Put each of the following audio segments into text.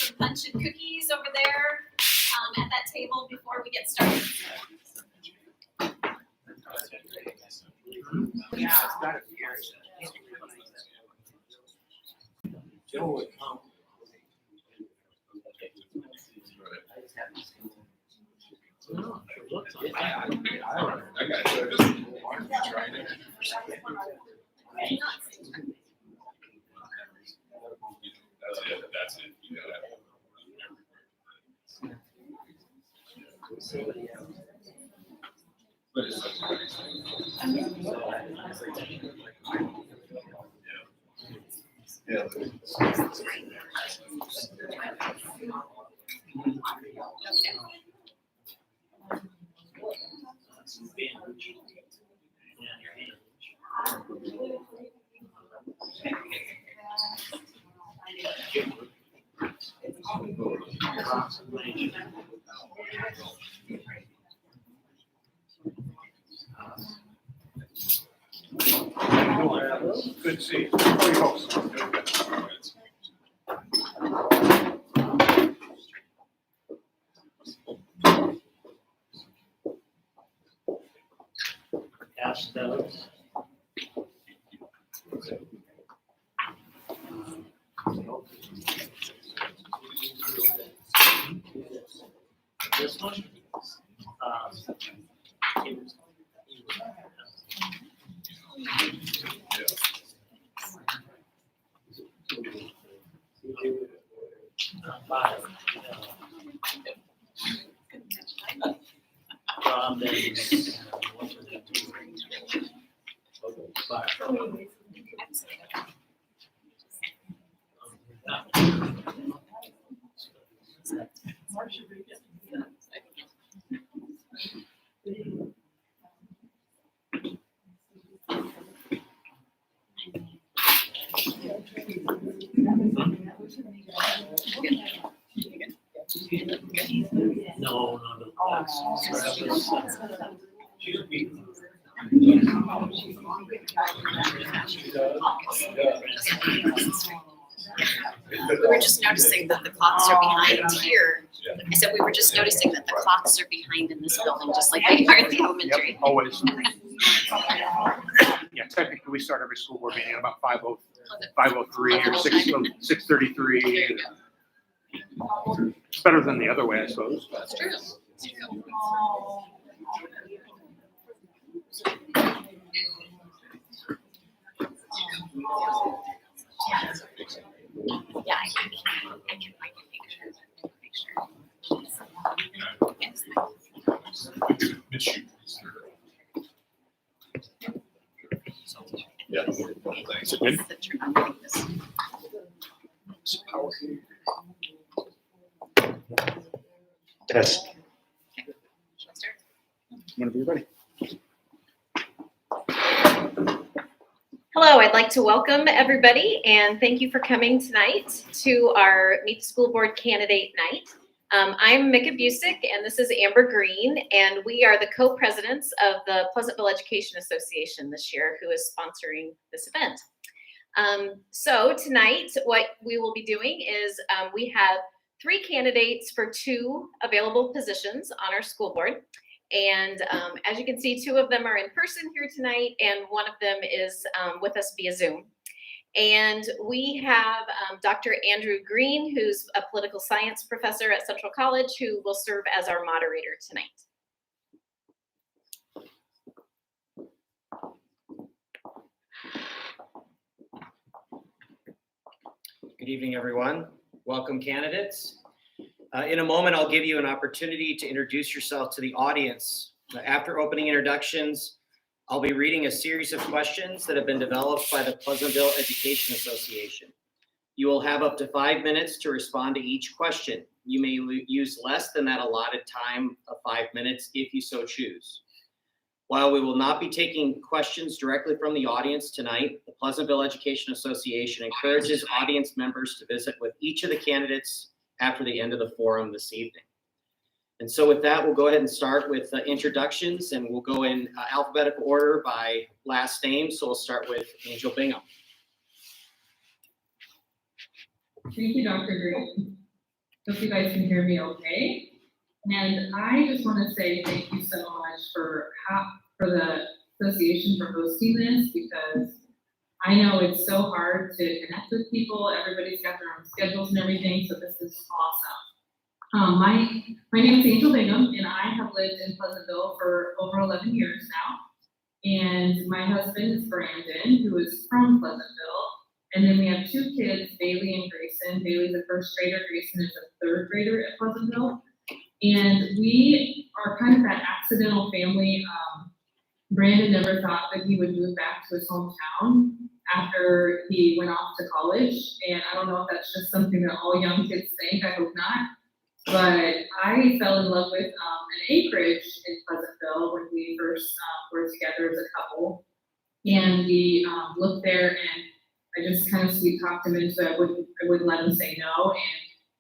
some punch and cookies over there at that table before we get started. Yeah, it's got it here. Joe would come. I got it. Just trying it. That's it. You got it. But it's such a nice thing. Yeah. Good to see you. How are you folks? Ask those. This one? No. We were just noticing that the clocks are behind here. I said we were just noticing that the clocks are behind in this building, just like they are in the elementary. Yep, always. Yeah, technically we start every school board meeting at about 5:03 or 6:33. It's better than the other way, I suppose. That's true. That's true. Yeah, I can make sure. Yes. Yeah. Thanks. Good. Test. Whenever you're ready. Hello, I'd like to welcome everybody and thank you for coming tonight to our Meet the School Board Candidate Night. I'm Micah Busick and this is Amber Green, and we are the co-presidents of the Pleasantville Education Association this year, who is sponsoring this event. So tonight what we will be doing is we have 3 candidates for 2 available positions on our school board. And as you can see, 2 of them are in person here tonight, and 1 of them is with us via Zoom. And we have Dr. Andrew Green, who's a political science professor at Central College, who will serve as our moderator tonight. Good evening, everyone. Welcome, candidates. In a moment, I'll give you an opportunity to introduce yourself to the audience. After opening introductions, I'll be reading a series of questions that have been developed by the Pleasantville Education Association. You will have up to 5 minutes to respond to each question. You may use less than that allotted time of 5 minutes if you so choose. While we will not be taking questions directly from the audience tonight, the Pleasantville Education Association encourages audience members to visit with each of the candidates after the end of the forum this evening. And so with that, we'll go ahead and start with introductions, and we'll go in alphabetical order by last name. So we'll start with Angel Bingham. Thank you, Dr. Green. Hope you guys can hear me okay. And I just want to say thank you so much for the association for hosting this, because I know it's so hard to connect with people. Everybody's got their own schedules and everything, so this is awesome. My name is Angel Bingham, and I have lived in Pleasantville for over 11 years now. And my husband is Brandon, who is from Pleasantville. And then we have 2 kids, Bailey and Grayson. Bailey's a 1st grader, Grayson is a 3rd grader at Pleasantville. And we are kind of that accidental family. Brandon never thought that he would move back to his hometown after he went off to college. And I don't know if that's just something that all young kids think, I hope not. But I fell in love with an acreage in Pleasantville when we first were together as a couple. And we looked there, and I just kind of sweet talked him into it. I wouldn't let him say no. And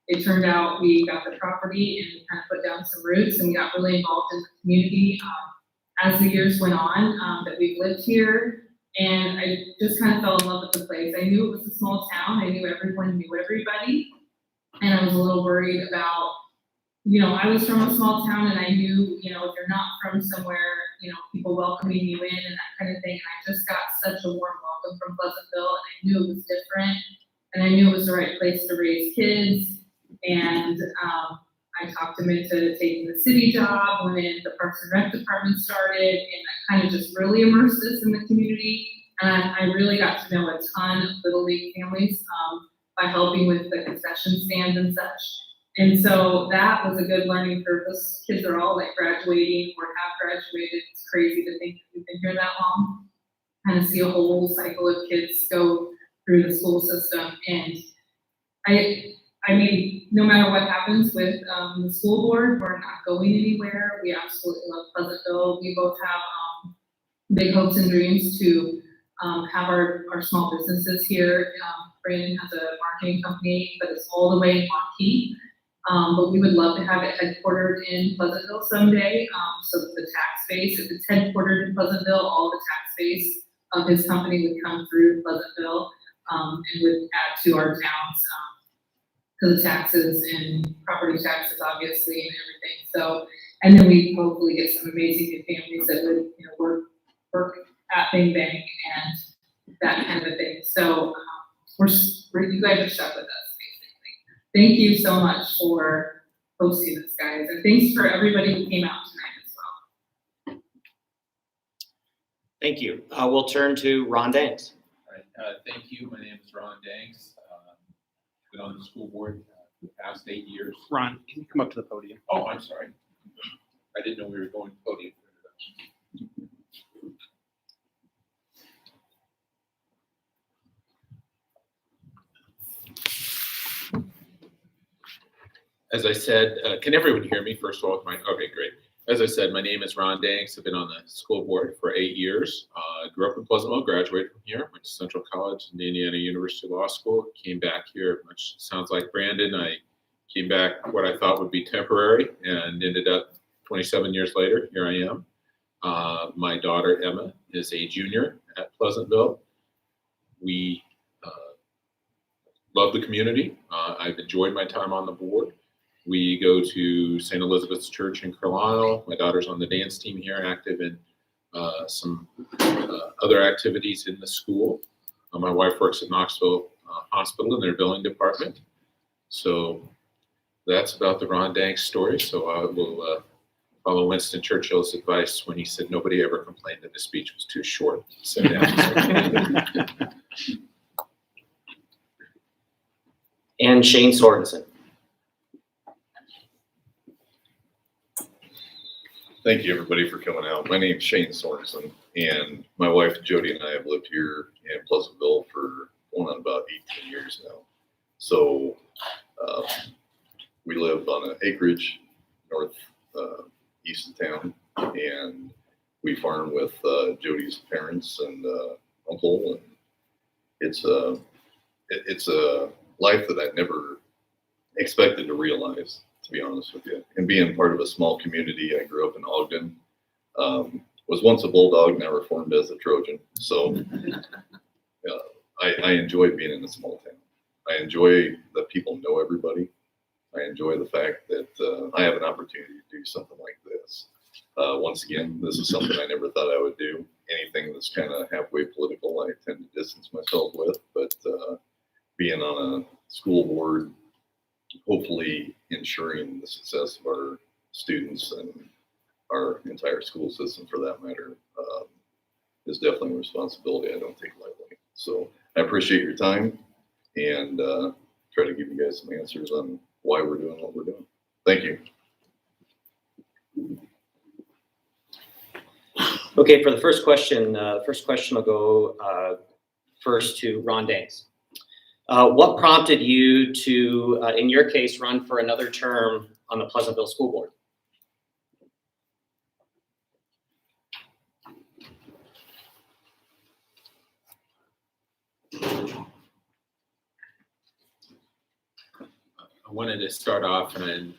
it turned out we got the property and kind of put down some roots, and we got really involved in the community as the years went on that we've lived here. And I just kind of fell in love with the place. I knew it was a small town. I knew everyone knew everybody. And I was a little worried about, I was from a small town, and I knew, if you're not from somewhere, people welcoming you in and that kind of thing. And I just got such a warm welcome from Pleasantville, and I knew it was different, and I knew it was the right place to raise kids. And I talked him into taking the city job when the Parks and Rec department started, and that kind of just really immersed us in the community. And I really got to know a ton of Little League families by helping with the concession stands and such. And so that was a good learning curve. Those kids are all like graduating or have graduated. It's crazy to think that we've been here that long. Kind of see a whole cycle of kids go through the school system. And I mean, no matter what happens with the school board, we're not going anywhere. We absolutely love Pleasantville. We both have big hopes and dreams to have our small businesses here. Brandon has a marketing company, but it's all the way in Marquee. But we would love to have it headquartered in Pleasantville someday, so that the tax base, if it's headquartered in Pleasantville, all the tax base of his company would come through Pleasantville and would add to our town's to the taxes and property taxes, obviously, and everything. So, and then we hopefully get some amazing new families that would work at Bing Bang and that kind of a thing. So you guys are stuck with us, basically. Thank you so much for hosting this, guys, and thanks for everybody who came out tonight as well. Thank you. We'll turn to Ron Danks. All right, thank you. My name is Ron Danks. Been on the school board for the past 8 years. Ron, can you come up to the podium? Oh, I'm sorry. I didn't know we were going to podium for introduction. As I said, can everyone hear me first of all? Okay, great. As I said, my name is Ron Danks. I've been on the school board for 8 years. Grew up in Pleasantville, graduated from here, went to Central College and Indiana University Law School. Came back here, much sounds like Brandon. I came back what I thought would be temporary and ended up 27 years later, here I am. My daughter, Emma, is a junior at Pleasantville. We love the community. I've enjoyed my time on the board. We go to St. Elizabeth's Church in Carlisle. My daughter's on the dance team here, active in some other activities in the school. My wife works at Knoxville Hospital in their billing department. So that's about the Ron Danks story. So I will follow Winston Churchill's advice when he said nobody ever complained that the speech was too short. So, And Shane Sorensen. Thank you, everybody, for coming out. My name's Shane Sorensen, and my wife Jody and I have lived here in Pleasantville for going on about 18 years now. So we live on an acreage north east of town, and we farm with Jody's parents and uncle, and it's a life that I never expected to realize, to be honest with you. And being part of a small community, I grew up in Ogden, was once a Bulldog, now reformed as a Trojan. So I enjoy being in a small town. I enjoy that people know everybody. I enjoy the fact that I have an opportunity to do something like this. Once again, this is something I never thought I would do. Anything that's kind of halfway political, I tend to distance myself with. But being on a school board, hopefully ensuring the success of our students and our entire school system, for that matter, is definitely a responsibility I don't take lightly. So I appreciate your time and try to give you guys some answers on why we're doing what we're doing. Thank you. Okay, for the first question will go first to Ron Danks. What prompted you to, in your case, run for another term on the Pleasantville School Board? I wanted to start off and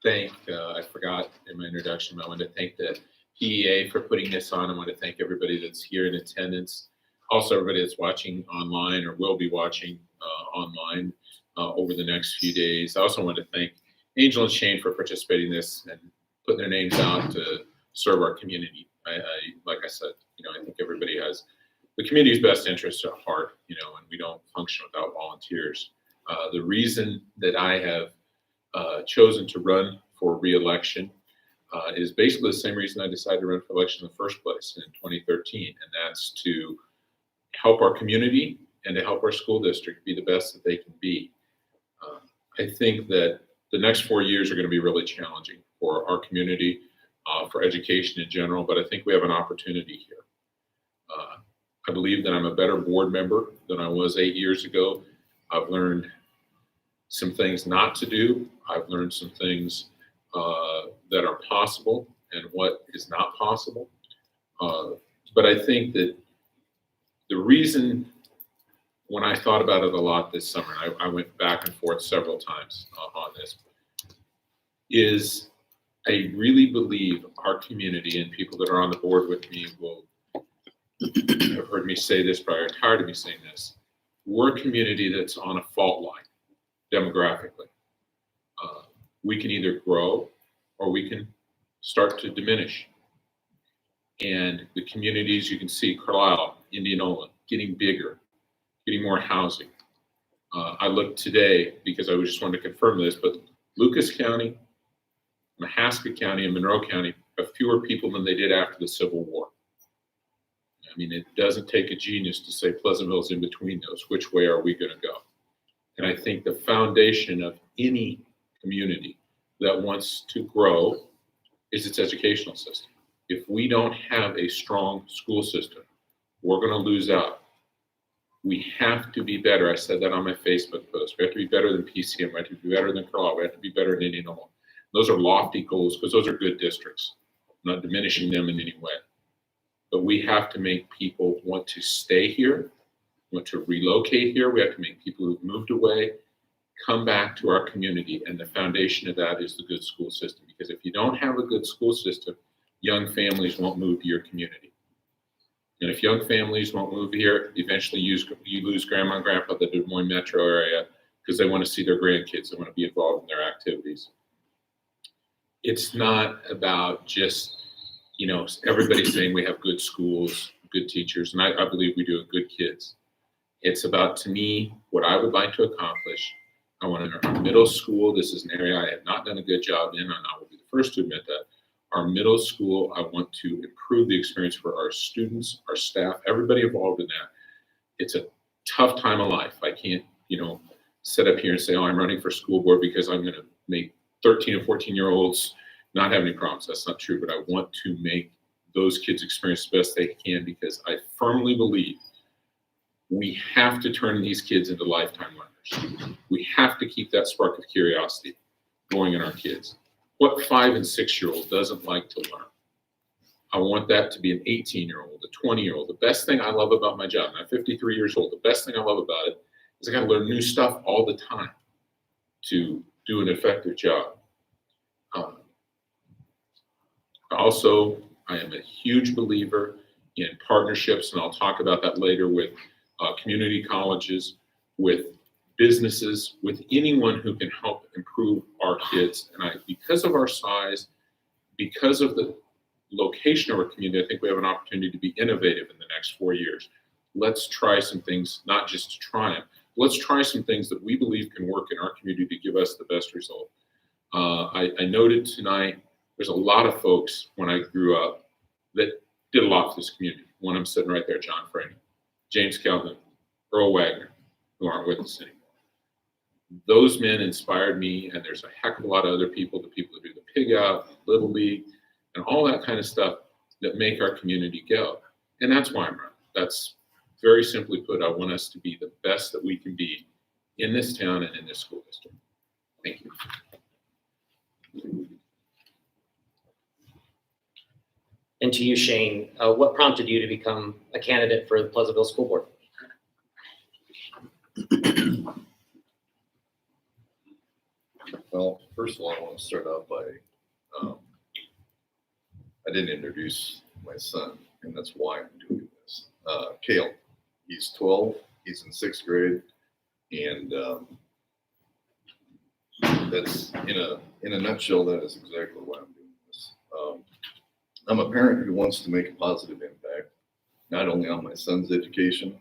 thank, I forgot in my introduction, I wanted to thank the PEA for putting this on. I want to thank everybody that's here in attendance. Also, everybody that's watching online or will be watching online over the next few days. I also want to thank Angel and Shane for participating in this and putting their names out to serve our community. Like I said, I think everybody has the community's best interest at heart, and we don't function without volunteers. The reason that I have chosen to run for re-election is basically the same reason I decided to run for election in the first place in 2013, and that's to help our community and to help our school district be the best that they can be. I think that the next 4 years are going to be really challenging for our community, for education in general, but I think we have an opportunity here. I believe that I'm a better board member than I was 8 years ago. I've learned some things not to do. I've learned some things that are possible and what is not possible. But I think that the reason, when I thought about it a lot this summer, I went back and forth several times on this, is I really believe our community and people that are on the board with me will have heard me say this, but are tired of me saying this. We're a community that's on a fault line demographically. We can either grow or we can start to diminish. And the communities, you can see Carlisle, Indianola, getting bigger, getting more housing. I looked today because I just wanted to confirm this, but Lucas County, Mahaska County, and Monroe County have fewer people than they did after the Civil War. I mean, it doesn't take a genius to say Pleasantville's in between those. Which way are we going to go? And I think the foundation of any community that wants to grow is its educational system. If we don't have a strong school system, we're going to lose out. We have to be better. I said that on my Facebook post. We have to be better than PCM. We have to be better than Carlisle. We have to be better than Indianola. Those are lofty goals because those are good districts. I'm not diminishing them in any way. But we have to make people want to stay here, want to relocate here. We have to make people who've moved away come back to our community. And the foundation of that is the good school system. Because if you don't have a good school system, young families won't move to your community. And if young families won't move here, eventually you lose grandma and grandpa in the Des Moines metro area because they want to see their grandkids. They want to be involved in their activities. It's not about just, everybody saying we have good schools, good teachers, and I believe we do have good kids. It's about, to me, what I would like to accomplish. I want in our middle school, this is an area I have not done a good job in, and I will be the first to admit that. Our middle school, I want to improve the experience for our students, our staff, everybody involved in that. It's a tough time of life. I can't, sit up here and say, oh, I'm running for school board because I'm going to make 13 and 14-year-olds not have any problems. That's not true, but I want to make those kids experience the best they can because I firmly believe we have to turn these kids into lifetime learners. We have to keep that spark of curiosity going in our kids. What 5 and 6-year-old doesn't like to learn? I want that to be an 18-year-old, a 20-year-old. The best thing I love about my job, and I'm 53 years old, the best thing I love about it is I got to learn new stuff all the time to do an effective job. Also, I am a huge believer in partnerships, and I'll talk about that later with community colleges, with businesses, with anyone who can help improve our kids. And because of our size, because of the location of our community, I think we have an opportunity to be innovative in the next 4 years. Let's try some things, not just to try them. Let's try some things that we believe can work in our community to give us the best result. I noted tonight, there's a lot of folks when I grew up that did a lot for this community. One of them sitting right there, John Franey, James Calvin, Earl Wagner, who aren't with us anymore. Those men inspired me, and there's a heck of a lot of other people, the people that do the Pig Out, Little League, and all that kind of stuff that make our community go. And that's why I'm running. That's very simply put, I want us to be the best that we can be in this town and in this school district. Thank you. And to you, Shane, what prompted you to become a candidate for the Pleasantville School Board? Well, first of all, I want to start out by, I didn't introduce my son, and that's why I'm doing this. Kale, he's 12, he's in 6th grade, and that's in a nutshell, that is exactly why I'm doing this. I'm a parent who wants to make a positive impact, not only on my son's education,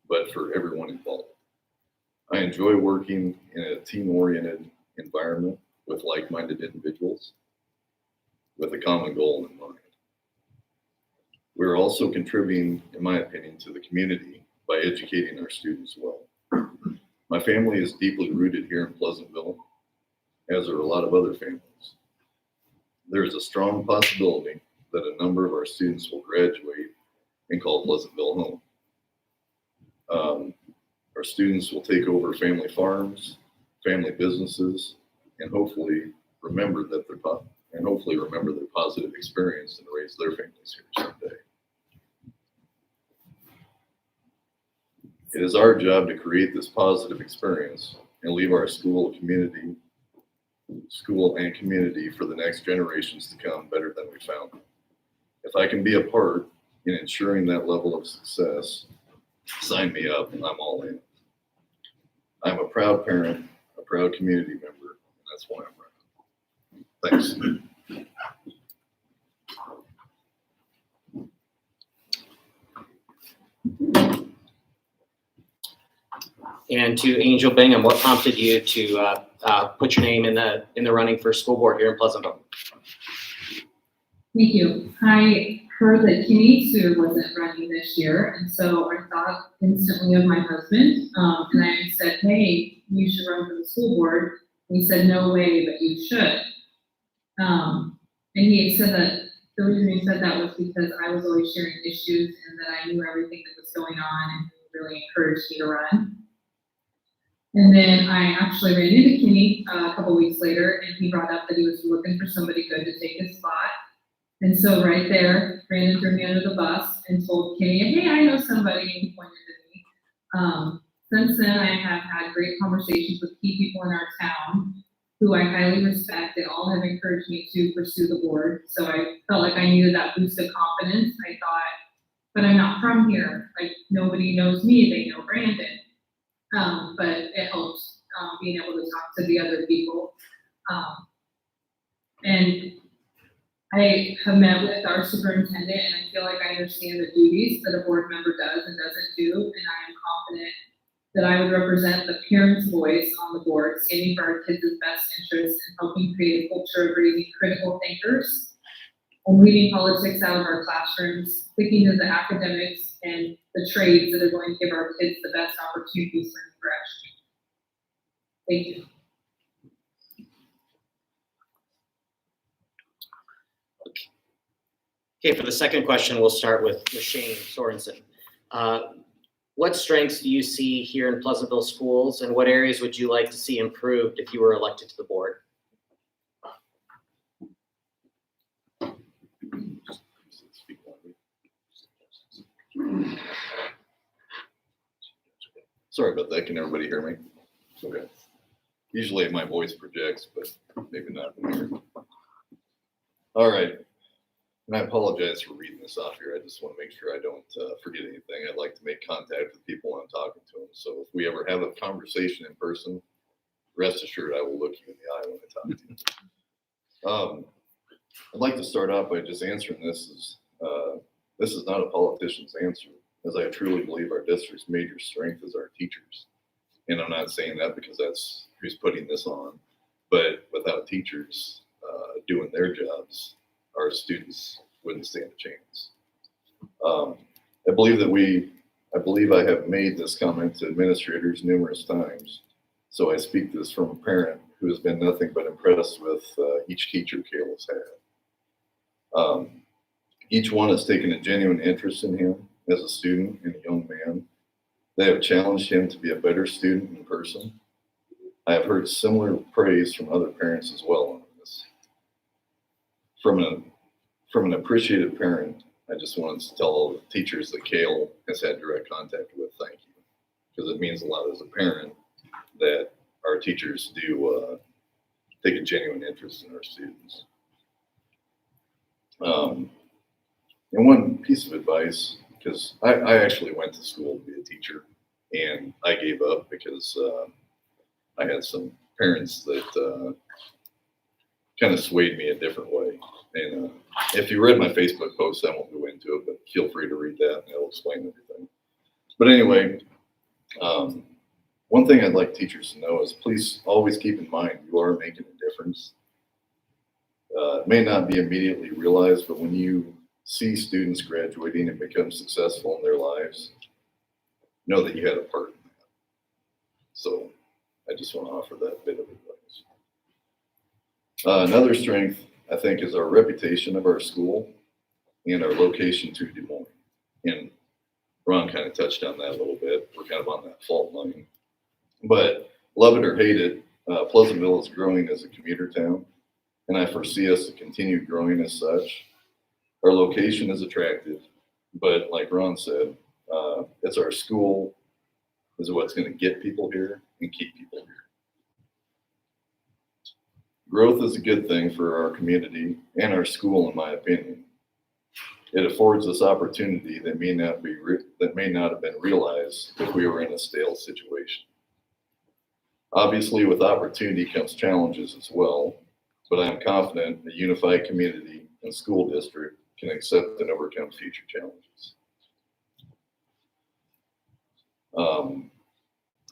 but for everyone involved. I enjoy working in a team-oriented environment with like-minded individuals with a common goal in mind. We're also contributing, in my opinion, to the community by educating our students well. My family is deeply rooted here in Pleasantville, as are a lot of other families. There's a strong possibility that a number of our students will graduate and call Pleasantville home. Our students will take over family farms, family businesses, and hopefully remember their positive experience and raise their families here someday. It is our job to create this positive experience and leave our school and community for the next generations to come better than we found them. If I can be a part in ensuring that level of success, sign me up, and I'm all in. I'm a proud parent, a proud community member, and that's why I'm running. Thanks. And to Angel Bingham, what prompted you to put your name in the running for school board here in Pleasantville? Thank you. I heard that Kenny Sue wasn't running this year, and so I thought instantly of my husband, and I said, hey, you should run for the school board. And he said, no way, but you should. And he said that the reason he said that was because I was always sharing issues and that I knew everything that was going on, and he really encouraged me to run. And then I actually ran into Kenny a couple weeks later, and he brought up that he was looking for somebody good to take his spot. And so right there, Brandon threw me under the bus and told Kenny, hey, I know somebody, and he pointed at me. Since then, I have had great conversations with key people in our town who I highly respect. They all have encouraged me to pursue the board. So I felt like I needed that boost of confidence. I thought, but I'm not from here. Like, nobody knows me, they know Brandon. But it helps being able to talk to the other people. And I have met with our superintendent, and I feel like I understand the duties that a board member does and doesn't do, and I am confident that I would represent the parents' voice on the board, standing for our kids' best interests and helping create a culture of raising critical thinkers and leaving politics out of our classrooms, sticking to the academics and the trades that are going to give our kids the best opportunities for progression. Thank you. Okay, for the second question, we'll start with Shane Sorensen. What strengths do you see here in Pleasantville schools, and what areas would you like to see improved if you were elected to the board? Sorry about that. Can everybody hear me? Okay. Usually my voice projects, but maybe not. All right. And I apologize for reading this off here. I just want to make sure I don't forget anything. I'd like to make contact with people when I'm talking to them. So if we ever have a conversation in person, rest assured I will look you in the eye when I talk to you. I'd like to start off by just answering this. This is not a politician's answer, as I truly believe our district's major strength is our teachers. And I'm not saying that because that's who's putting this on, but without teachers doing their jobs, our students wouldn't stand a chance. I believe I have made this comment to administrators numerous times. So I speak this from a parent who has been nothing but impressed with each teacher Kayla's had. Each one has taken a genuine interest in him as a student and a young man. They have challenged him to be a better student in person. I have heard similar praise from other parents as well on this. From an appreciative parent, I just wanted to tell all the teachers that Kale has had direct contact with, thank you. Because it means a lot as a parent that our teachers do take a genuine interest in our students. And one piece of advice, because I actually went to school to be a teacher, and I gave up because I had some parents that kind of swayed me a different way. And if you read my Facebook post, I won't go into it, but feel free to read that and it'll explain everything. But anyway, one thing I'd like teachers to know is please always keep in mind you are making a difference. It may not be immediately realized, but when you see students graduating and become successful in their lives, know that you had a part in that. So I just want to offer that bit of advice. Another strength, I think, is our reputation of our school and our location to Des Moines. And Ron kind of touched on that a little bit. We're kind of on that fault line. But love it or hate it, Pleasantville is growing as a commuter town, and I foresee us to continue growing as such. Our location is attractive, but like Ron said, it's our school is what's going to get people here and keep people here. Growth is a good thing for our community and our school, in my opinion. It affords us opportunity that may not have been realized if we were in a stale situation. Obviously, with opportunity comes challenges as well, but I'm confident a unified community and school district can accept and overcome future challenges.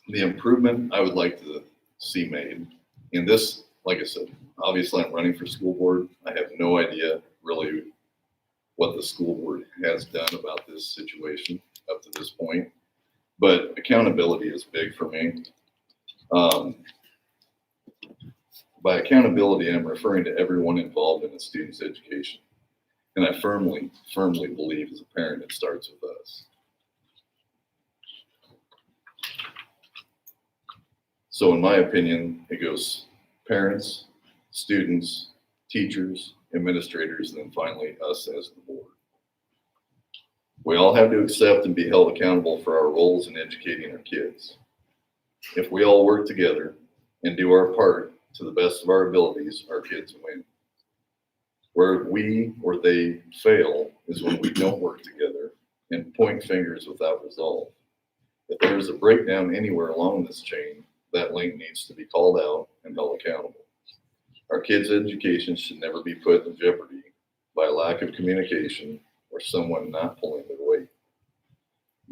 The improvement I would like to see made, and this, like I said, obviously I'm running for school board. I have no idea really what the school board has done about this situation up to this point, but accountability is big for me. By accountability, I'm referring to everyone involved in a student's education. And I firmly believe as a parent, it starts with us. So in my opinion, it goes parents, students, teachers, administrators, and then finally us as the board. We all have to accept and be held accountable for our roles in educating our kids. If we all work together and do our part to the best of our abilities, our kids win. Where we or they fail is when we don't work together and point fingers without resolve. If there is a breakdown anywhere along this chain, that link needs to be called out and held accountable. Our kids' education should never be put in jeopardy by a lack of communication or someone not pulling their weight.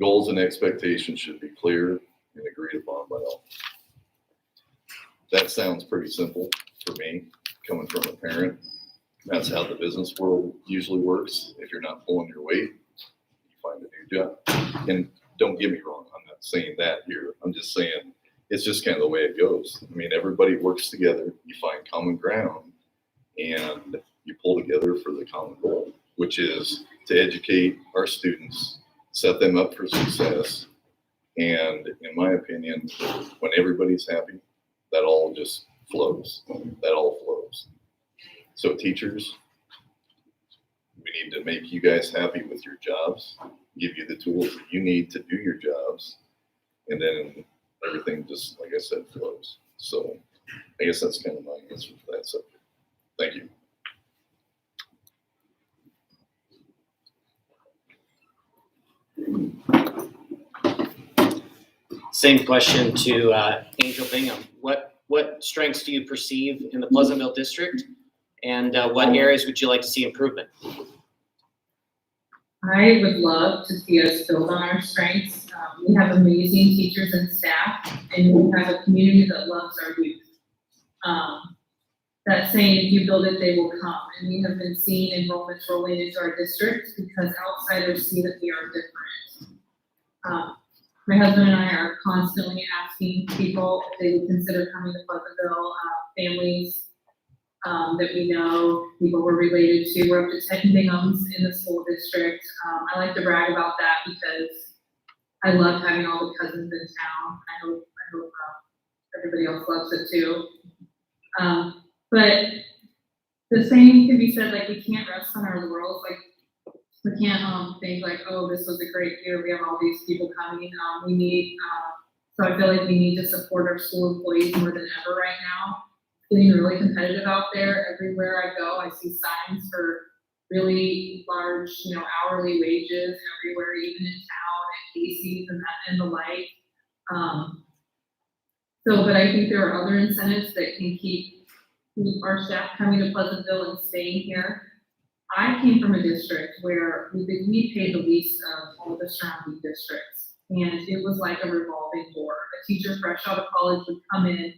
Goals and expectations should be clear and agreed upon by all. That sounds pretty simple for me, coming from a parent. That's how the business world usually works. If you're not pulling your weight, you find a new job. And don't get me wrong, I'm not saying that here. I'm just saying it's just kind of the way it goes. I mean, everybody works together, you find common ground, and you pull together for the common goal, which is to educate our students, set them up for success. And in my opinion, when everybody's happy, that all just flows. That all flows. So teachers, we need to make you guys happy with your jobs, give you the tools that you need to do your jobs, and then everything just, like I said, flows. So I guess that's kind of my answer for that subject. Thank you. Same question to Angel Bingham. What strengths do you perceive in the Pleasantville district, and what areas would you like to see improvement? I would love to see us build on our strengths. We have amazing teachers and staff, and we have a community that loves our youth. That saying, if you build it, they will come. And we have been seeing enrollments rolling into our district because outsiders see that we are different. My husband and I are constantly asking people if they would consider coming to Pleasantville, families that we know, people we're related to. We're up to 10 Binghams in the school district. I like to brag about that because I love having all the cousins in town. I hope everybody else loves it too. But the same can be said, like, we can't rest on our laurels. Like, we can't think like, oh, this was a great year, we have all these people coming. We need, so I feel like we need to support our school employees more than ever right now. Getting really competitive out there. Everywhere I go, I see signs for really large, hourly wages everywhere, even in town at Casey's and the like. But I think there are other incentives that can keep our staff coming to Pleasantville and staying here. I came from a district where we paid the least of all the surrounding districts, and it was like a revolving door. A teacher fresh out of college would come in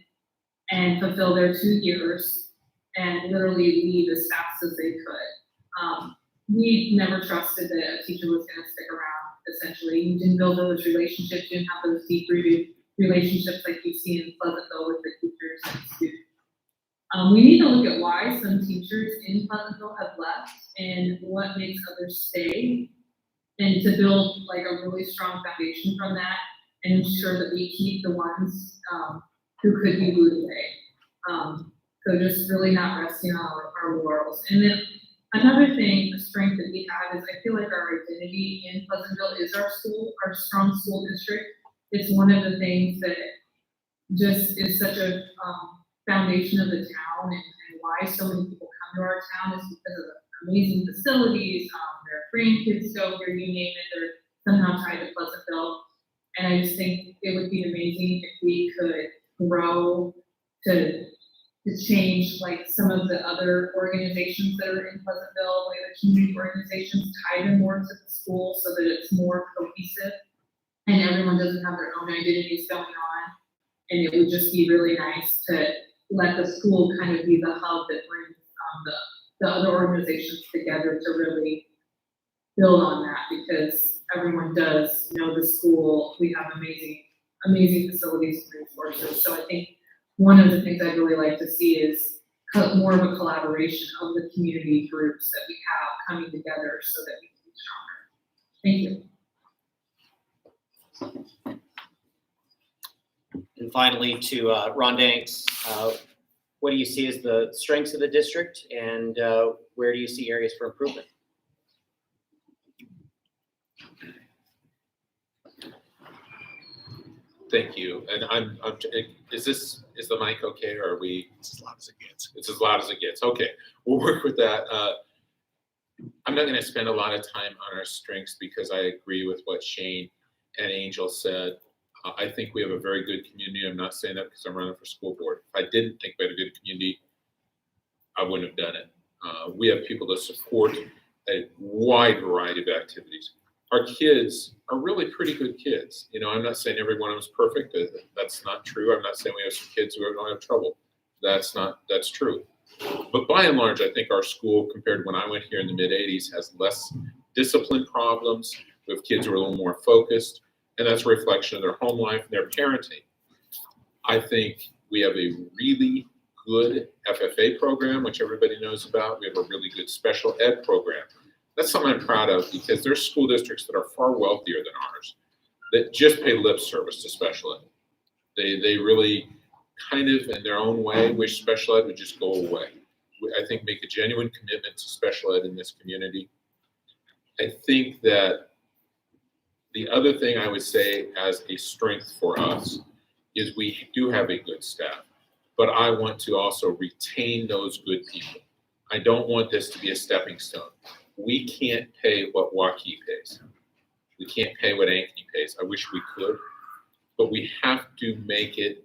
and fulfill their 2 years and literally leave as fast as they could. We never trusted that a teacher was going to stick around, essentially. You didn't build those relationships, you didn't have those deep-rooted relationships like you see in Pleasantville with the teachers and students. We need to look at why some teachers in Pleasantville have left and what makes others stay, and to build like a really strong foundation from that and ensure that we keep the ones who could be moved away. So just really not resting on our laurels. And then another thing, a strength that we have is I feel like our identity in Pleasantville is our school, our strong school district. It's one of the things that just is such a foundation of the town, and why so many people come to our town is because of the amazing facilities. Their grandkids go here, you name it, they're somehow tied to Pleasantville. And I just think it would be amazing if we could grow to change like some of the other organizations that are in Pleasantville, like the community organizations, tie them more to the school so that it's more cohesive and everyone doesn't have their own identities going on. And it would just be really nice to let the school kind of be the hub that brings the other organizations together to really build on that, because everyone does know the school. We have amazing facilities and resources. So I think one of the things I'd really like to see is more of a collaboration of the community groups that we have coming together so that we can be stronger. Thank you. And finally, to Ron Danks, what do you see as the strengths of the district, and where do you see areas for improvement? Thank you. And is the mic okay, or are we? It's as loud as it gets. It's as loud as it gets. Okay, we'll work with that. I'm not going to spend a lot of time on our strengths because I agree with what Shane and Angel said. I think we have a very good community. I'm not saying that because I'm running for school board. If I didn't think we had a good community, I wouldn't have done it. We have people that support a wide variety of activities. Our kids are really pretty good kids. I'm not saying every one of them is perfect. That's not true. I'm not saying we have some kids who don't have trouble. That's true. But by and large, I think our school, compared to when I went here in the mid-'80s, has less discipline problems. We have kids who are a little more focused, and that's a reflection of their home life and their parenting. I think we have a really good FFA program, which everybody knows about. We have a really good special ed program. That's something I'm proud of, because there's school districts that are far wealthier than ours that just pay lip service to special ed. They really kind of, in their own way, wish special ed would just go away. I think make a genuine commitment to special ed in this community. I think that the other thing I would say as a strength for us is we do have a good staff, but I want to also retain those good people. I don't want this to be a stepping stone. We can't pay what Waukee pays. We can't pay what Ankeny pays. I wish we could, but we have to make it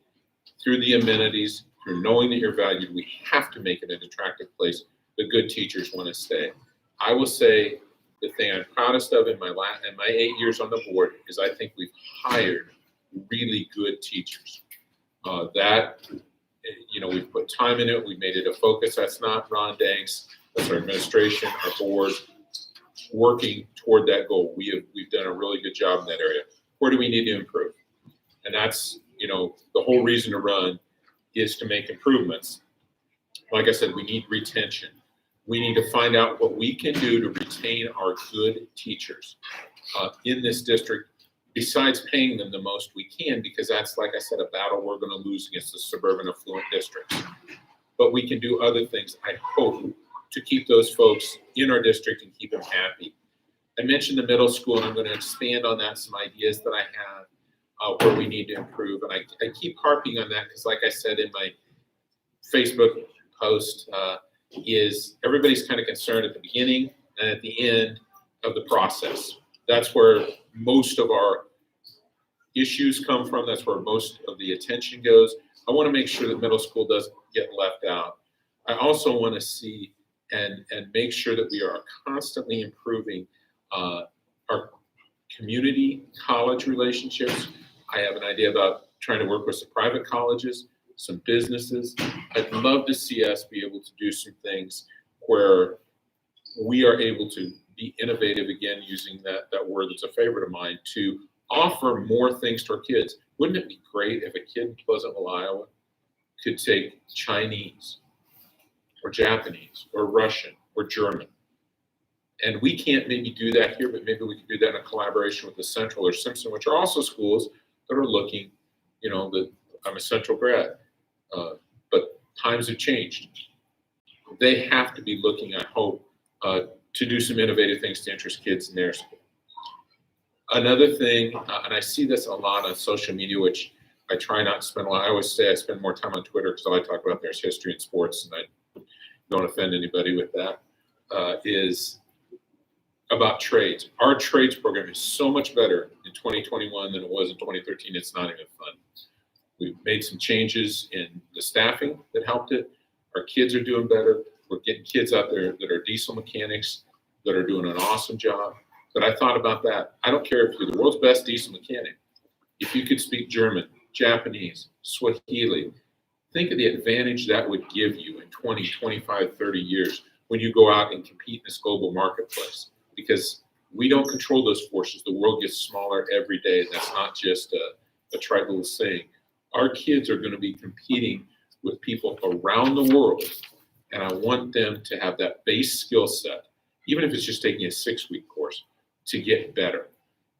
through the amenities, through knowing that you're valued. We have to make it an attractive place that good teachers want to stay. I will say the thing I'm proudest of in my 8 years on the board is I think we've hired really good teachers. We've put time in it. We've made it a focus. That's not Ron Danks. That's our administration, our board, working toward that goal. We've done a really good job in that area. Where do we need to improve? And that's, the whole reason to run is to make improvements. Like I said, we need retention. We need to find out what we can do to retain our good teachers in this district, besides paying them the most we can, because that's, like I said, a battle we're going to lose against the suburban affluent districts. But we can do other things, I hope, to keep those folks in our district and keep them happy. I mentioned the middle school, and I'm going to expand on that, some ideas that I have where we need to improve. And I keep harping on that because, like I said in my Facebook post, is everybody's kind of concerned at the beginning and at the end of the process. That's where most of our issues come from. That's where most of the attention goes. I want to make sure that middle school doesn't get left out. I also want to see and make sure that we are constantly improving our community college relationships. I have an idea about trying to work with some private colleges, some businesses. I'd love to see us be able to do some things where we are able to be innovative, again, using that word that's a favorite of mine, to offer more things to our kids. Wouldn't it be great if a kid in Pleasantville, Iowa could take Chinese or Japanese or Russian or German? And we can't maybe do that here, but maybe we could do that in a collaboration with the Central or Simpson, which are also schools that are looking, that I'm a Central grad, but times have changed. They have to be looking, I hope, to do some innovative things to interest kids in their school. Another thing, and I see this a lot on social media, which I try not to spend a lot. I always say I spend more time on Twitter because all I talk about there is history and sports, and I don't offend anybody with that, is about trades. Our trades program is so much better in 2021 than it was in 2013. It's not even fun. We've made some changes in the staffing that helped it. Our kids are doing better. We're getting kids out there that are diesel mechanics that are doing an awesome job. But I thought about that. I don't care if you're the world's best diesel mechanic. If you could speak German, Japanese, Swahili, think of the advantage that would give you in 20, 25, 30 years when you go out and compete in this global marketplace. Because we don't control those forces. The world gets smaller every day. And that's not just a trite little saying. Our kids are going to be competing with people around the world. And I want them to have that base skill set, even if it's just taking a 6-week course, to get better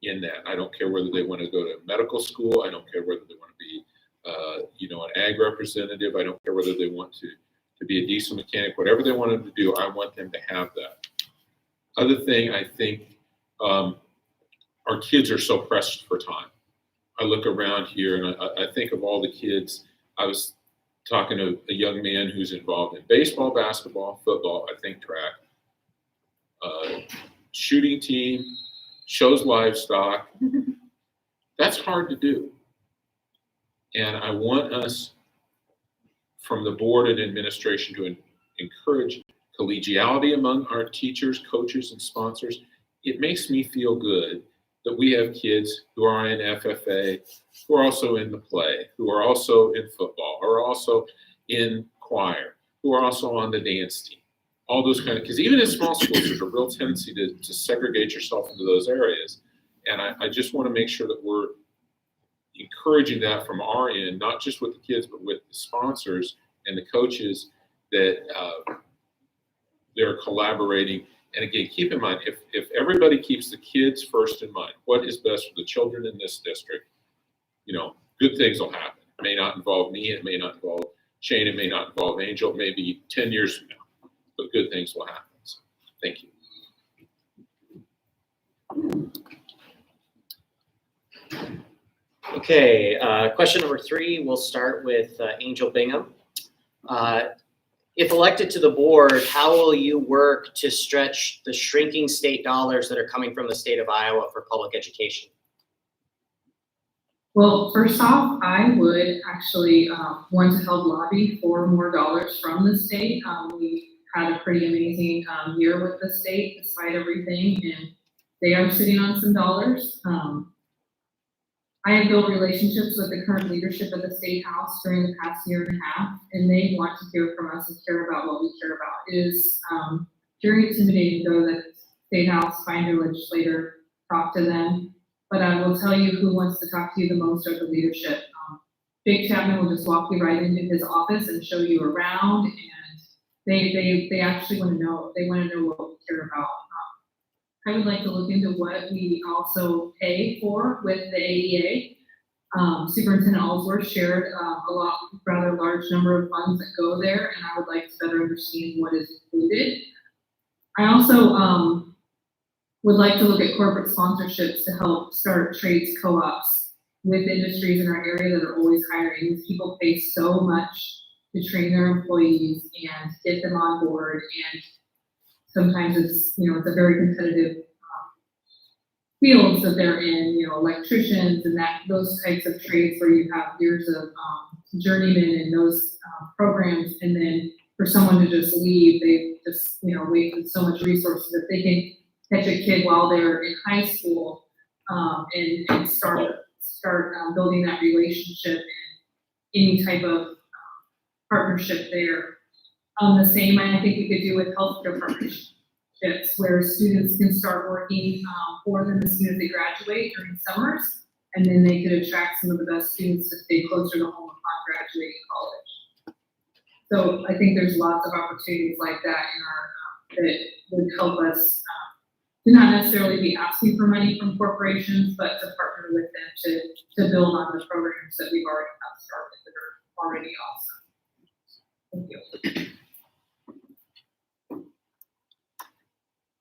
in that. I don't care whether they want to go to medical school. I don't care whether they want to be, an ag representative. I don't care whether they want to be a diesel mechanic. Whatever they want them to do, I want them to have that. Other thing, I think our kids are so pressed for time. I look around here and I think of all the kids. I was talking to a young man who's involved in baseball, basketball, football, I think track, shooting team, shows livestock. That's hard to do. And I want us from the board and administration to encourage collegiality among our teachers, coaches, and sponsors. It makes me feel good that we have kids who are in FFA, who are also in the play, who are also in football, who are also in choir, who are also on the dance team. All those because even in small schools, there's a real tendency to segregate yourself into those areas. And I just want to make sure that we're encouraging that from our end, not just with the kids, but with the sponsors and the coaches, that they're collaborating. And again, keep in mind, if everybody keeps the kids first in mind, what is best for the children in this district, good things will happen. It may not involve me, it may not involve Shane, it may not involve Angel, maybe 10 years from now, but good things will happen. So, thank you. Okay, question number 3, we'll start with Angel Bingham. If elected to the board, how will you work to stretch the shrinking state dollars that are coming from the state of Iowa for public education? Well, first off, I would actually want to help lobby for more dollars from the state. We had a pretty amazing year with the state despite everything, and they are sitting on some dollars. I have built relationships with the current leadership of the State House during the past year and a half, and they want to hear from us and care about what we care about. It is very intimidating to go to the State House, find your legislator, talk to them. But I will tell you who wants to talk to you the most are the leadership. Big Chapman will just walk you right into his office and show you around, and they actually want to know. They want to know what we care about. I would like to look into what we also pay for with the AEA. Superintendent Allsworth shared a rather large number of funds that go there, and I would like to better understand what is included. I also would like to look at corporate sponsorships to help start trades co-ops with industries in our area that are always hiring. These people pay so much to train their employees and get them on board, and sometimes it's a very competitive fields that they're in, electricians and those types of trades where you have years of journeyman in those programs, and then for someone to just leave, they just wasted so much resources that they can catch a kid while they're in high school and start building that relationship and any type of partnership there. The same I think we could do with healthcare partnerships, where students can start working for them as soon as they graduate during summers, and then they could attract some of the best students to stay closer to home upon graduating college. So I think there's lots of opportunities like that in our that would help us to not necessarily be asking for money from corporations, but to partner with them to build on the programs that we've already have started that are already awesome. Thank you.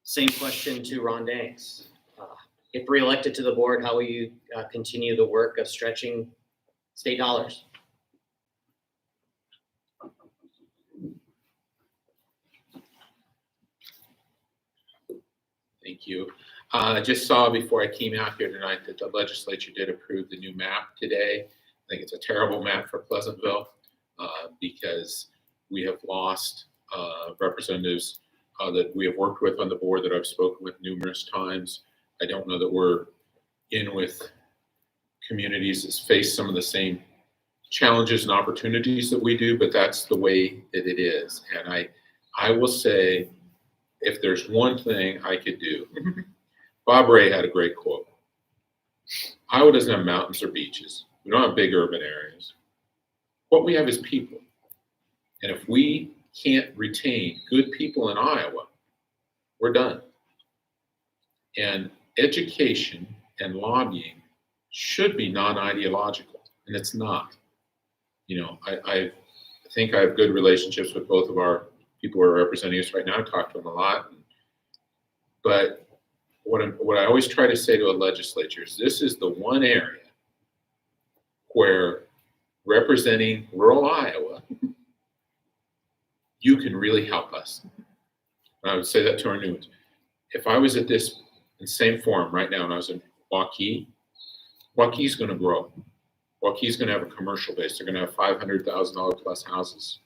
Same question to Ron Danks. If reelected to the board, how will you continue the work of stretching state dollars? Thank you. I just saw before I came out here tonight that the legislature did approve the new map today. I think it's a terrible map for Pleasantville because we have lost representatives that we have worked with on the board that I've spoken with numerous times. I don't know that we're in with communities that face some of the same challenges and opportunities that we do, but that's the way that it is. And I will say, if there's one thing I could do, Bob Ray had a great quote. Iowa doesn't have mountains or beaches. We don't have big urban areas. What we have is people. And if we can't retain good people in Iowa, we're done. And education and lobbying should be non-ideological, and it's not. I think I have good relationships with both of our people who are representing us right now. I talk to them a lot. But what I always try to say to a legislature is this is the one area where representing rural Iowa, you can really help us. And I would say that to our new ones. If I was at this same forum right now and I was in Waukee, Waukee's going to grow. Waukee's going to have a commercial base. They're going to have $500,000 plus houses.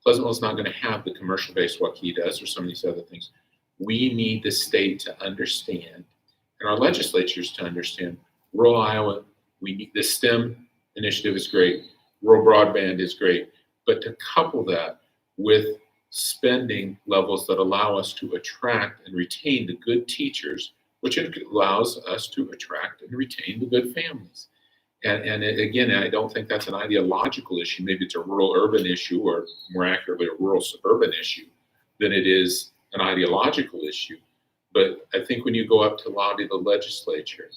Pleasantville's not going to have the commercial base Waukee does or some of these other things. We need the state to understand, and our legislatures to understand, rural Iowa, we need the STEM initiative is great. Rural broadband is great. But to couple that with spending levels that allow us to attract and retain the good teachers, which allows us to attract and retain the good families. And again, I don't think that's an ideological issue. Maybe it's a rural-urban issue, or more accurately, a rural-suburban issue, than it is an ideological issue. But I think when you go up to lobby the legislature,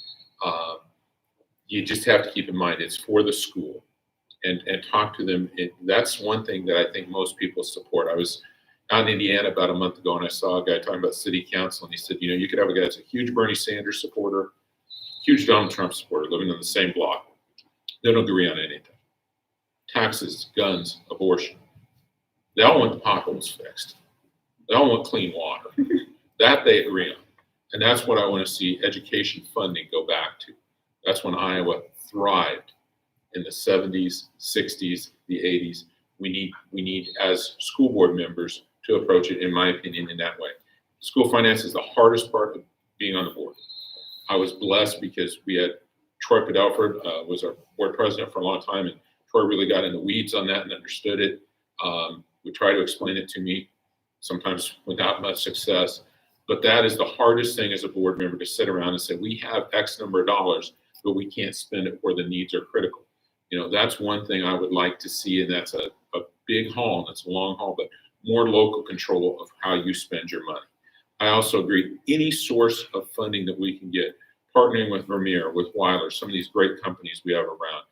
you just have to keep in mind it's for the school. And talk to them. That's one thing that I think most people support. I was out in Indiana about a month ago, and I saw a guy talking about city council, and he said, you could have a guy that's a huge Bernie Sanders supporter, huge Donald Trump supporter, living on the same block. They don't agree on anything. Taxes, guns, abortion. They all want the potholes fixed. They all want clean water. That they agree on. And that's what I want to see education funding go back to. That's when Iowa thrived in the 70s, 60s, the 80s. We need as school board members to approach it, in my opinion, in that way. School finance is the hardest part of being on the board. I was blessed because we had Troy Padelford was our board president for a long time, and Troy really got in the weeds on that and understood it. Would try to explain it to me, sometimes without much success. But that is the hardest thing as a board member, to sit around and say, we have X number of dollars, but we can't spend it where the needs are critical. That's one thing I would like to see, and that's a big haul, and that's a long haul, but more local control of how you spend your money. I also agree, any source of funding that we can get, partnering with Vermeer, with Weiler, some of these great companies we have around,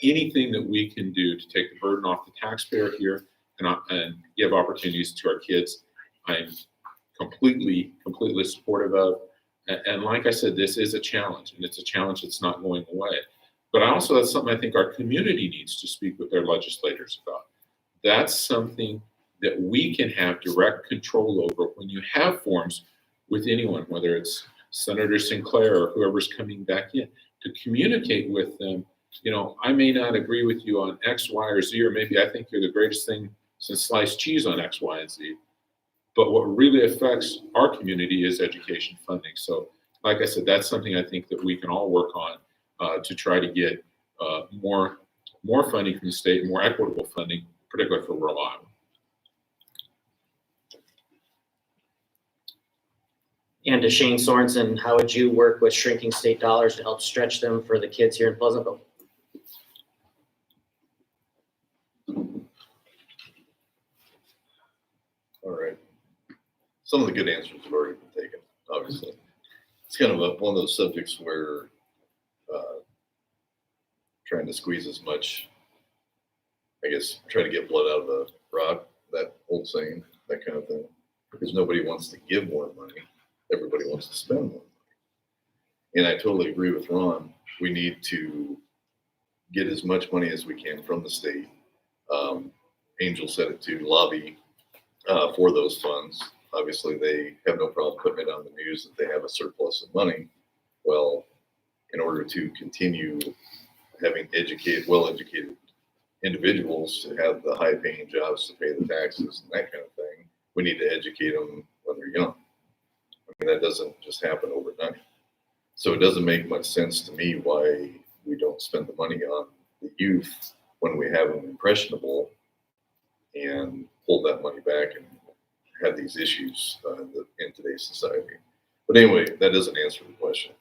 anything that we can do to take the burden off the taxpayer here and give opportunities to our kids, I'm completely supportive of. And like I said, this is a challenge, and it's a challenge that's not going away. But that's something I think our community needs to speak with their legislators about. That's something that we can have direct control over when you have forums with anyone, whether it's Senator Sinclair or whoever's coming back in, to communicate with them. I may not agree with you on X, Y, or Z, or maybe I think you're the greatest thing since sliced cheese on X, Y, and Z. But what really affects our community is education funding. So, like I said, that's something I think that we can all work on to try to get more funding from the state, more equitable funding, particularly for rural Iowa. And to Shane Sorensen, how would you work with shrinking state dollars to help stretch them for the kids here in Pleasantville? All right. Some of the good answers have already been taken, obviously. It's kind of one of those subjects where trying to squeeze as much, try to get blood out of the rock, that old saying, that kind of thing. Because nobody wants to give more money. Everybody wants to spend more money. And I totally agree with Ron. We need to get as much money as we can from the state. Angel said it too, lobby for those funds. Obviously, they have no problem putting it on the news that they have a surplus of money. Well, in order to continue having well-educated individuals to have the high-paying jobs to pay the taxes and that kind of thing, we need to educate them when they're young. That doesn't just happen overnight. So it doesn't make much sense to me why we don't spend the money on the youth when we have them impressionable and pull that money back and have these issues in today's society. But anyway, that doesn't answer the question.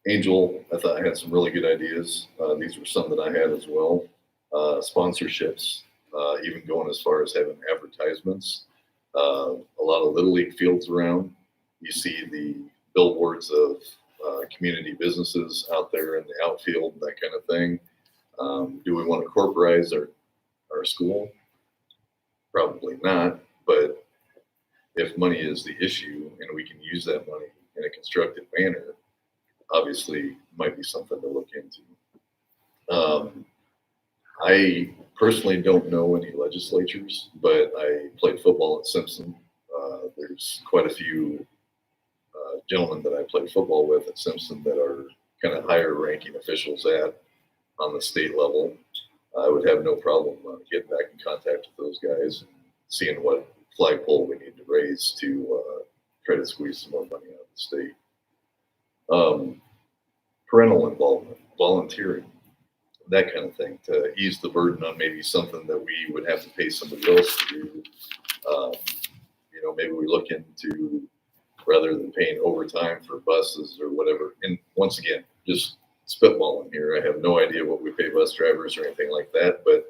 Angel, I thought I had some really good ideas. These were some that I had as well. Sponsorships, even going as far as having advertisements. A lot of Little League fields around. You see the billboards of community businesses out there in the outfield, that kind of thing. Do we want to corporatize our school? Probably not, but if money is the issue and we can use that money in a constructive manner, obviously might be something to look into. I personally don't know any legislatures, but I played football at Simpson. There's quite a few gentlemen that I played football with at Simpson that are kind of higher ranking officials on the state level. I would have no problem getting back in contact with those guys and seeing what flagpole we need to raise to try to squeeze some more money out of the state. Parental involvement, volunteering, that kind of thing, to ease the burden on maybe something that we would have to pay somebody else to do. Maybe we look into, rather than paying overtime for buses or whatever. And once again, just spitballing here. I have no idea what we pay bus drivers or anything like that, but